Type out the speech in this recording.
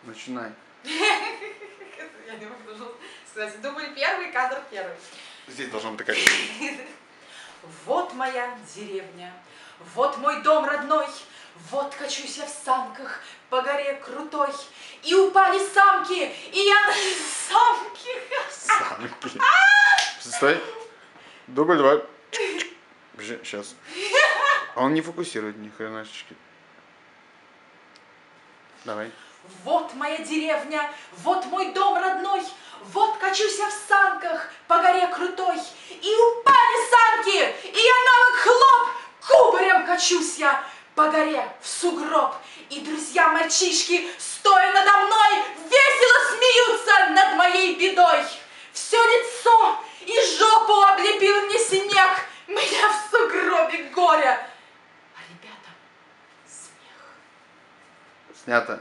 Начинай. Я не могу даже сказать. Думаю, первый кадр первый. Здесь должна быть такая. Вот моя деревня, вот мой дом родной, вот качусь я в санках по горе крутой, и упали самки, и я на самки. Самки. Стой. Дубль 2. Сейчас. Он не фокусирует ни хренашечки. Давай. Вот моя деревня, вот мой дом родной, вот качусь я в санках по горе крутой, и упали санки, и я навык хлоп, кубарем качусь я по горе в сугроб, и друзья-мальчишки, стоя надо мной, весело смеются над моей бедой. Все лицо и жопу облепил мне снег, меня в сугробе горя, а ребятам смех. Снято.